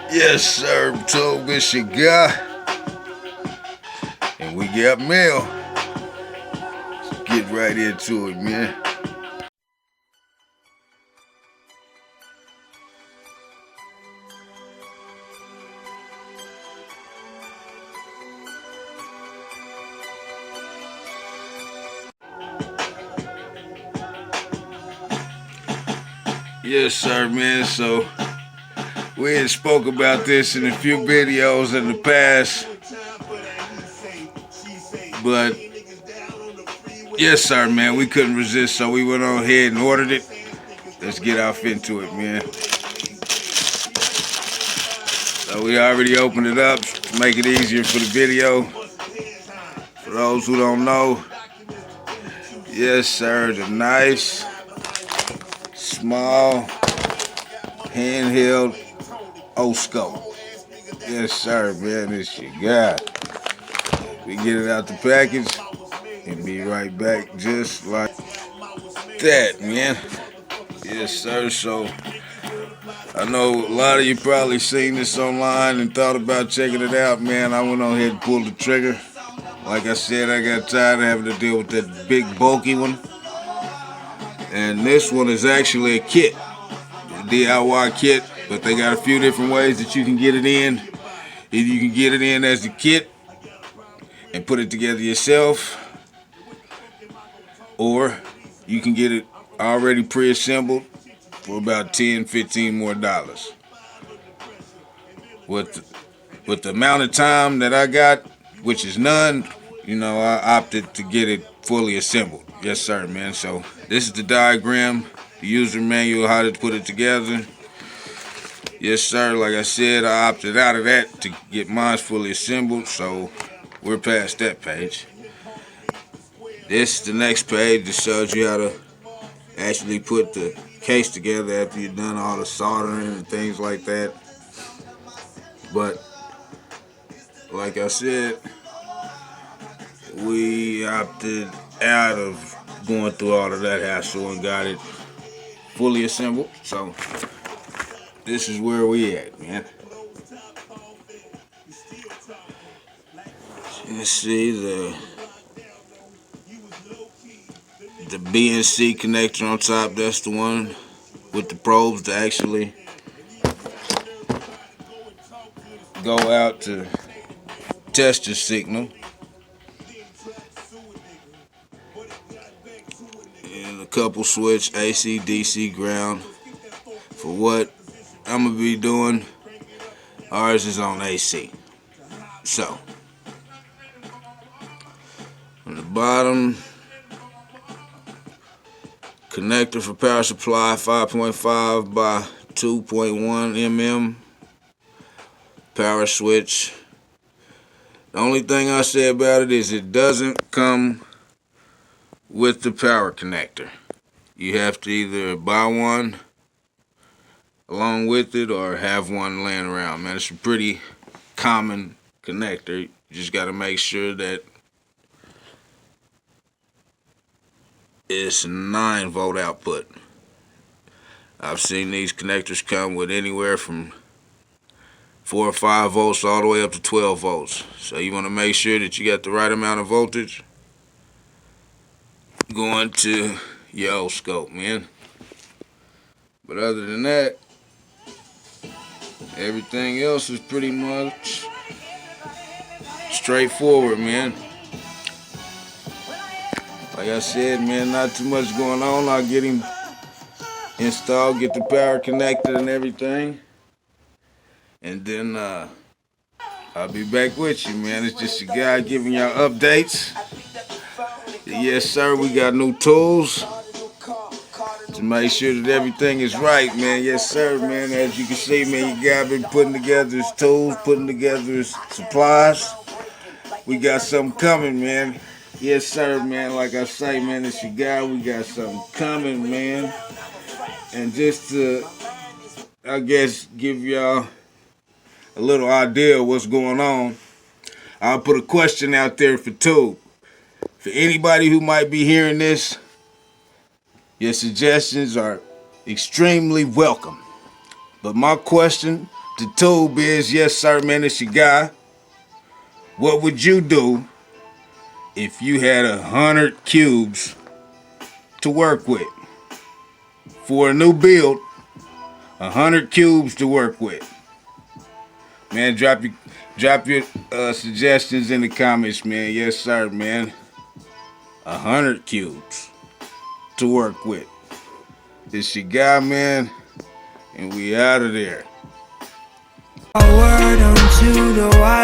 Yes, sir, told this your guy. And we got mail. Let's get right into it, man. Yes, sir, man. So we had spoke about this in a few videos in the past, but yes, sir, man, we couldn't resist, so we went on ahead and ordered it. Let's get off into it, man. So we already opened it up to make it easier for the video. For those who don't know, yes, sir, the nice, small, handheld Oscilloscope. Yes, sir, man, this your guy. We get it out the package and be right back just like that, man. Yes, sir. So I know a lot of you probably seen this online and thought about checking it out, man. I went on ahead and pulled the trigger. Like I said, I got tired of having to deal with that big bulky one. And this one is actually a kit, a DIY kit, but they got a few different ways that you can get it in. Either you can get it in as the kit and put it together yourself, or you can get it already pre-assembled for about $10-15 more. With the amount of time that I got, which is none, I opted to get it fully assembled. Yes, sir, man. So this is the diagram, the user manual, how to put it together. Yes, sir. Like I said, I opted out of that to get mine fully assembled, so we're past that page. This is the next page that shows you how to actually put the case together after you've done all the soldering and things like that. But like I said, we opted out of going through all of that hassle and got it fully assembled. So this is where we at, man. Let's see the BNC connector on top. That's the one with the probes to actually go out to test the signal. And a couple switch AC, DC, ground. For what I'm gonna be doing, ours is on AC. So on the bottom, connector for power supply, 5.5 by 2.1 mm. Power switch. The only thing I say about it is it doesn't come with the power connector. You have to either buy one along with it or have one laying around, man. It's a pretty common connector. You just got to make sure that it's 9-volt output. I've seen these connectors come with anywhere from 4 or 5 volts all the way up to 12 volts. So you want to make sure that you got the right amount of voltage going to your oscilloscope, man. But other than that, everything else is pretty much straightforward, man. Like I said, man, not too much going on. I'll get him installed, get the power connected and everything. And then I'll be back with you, man. It's just a guy giving y'all updates. Yes, sir, we got new tools to make sure that everything is right, man. Yes, sir, man. As you can see, man, your guy been putting together his tools, putting together his supplies. We got something coming, man. Yes, sir, man. Like I say, man, it's your guy. We got something coming, man. And just to, I guess, give y'all a little idea of what's going on, I'll put a question out there for Tube. For anybody who might be hearing this, your suggestions are extremely welcome. But my question The tube is, yes sir, man, it's your guy. What would you do if you had 100 cubes to work with? For a new build, 100 cubes to work with. Man, drop your suggestions in the comments, man. Yes sir, man. 100 cubes to work with. It's your guy, man, and we out of there. A word unto the wise.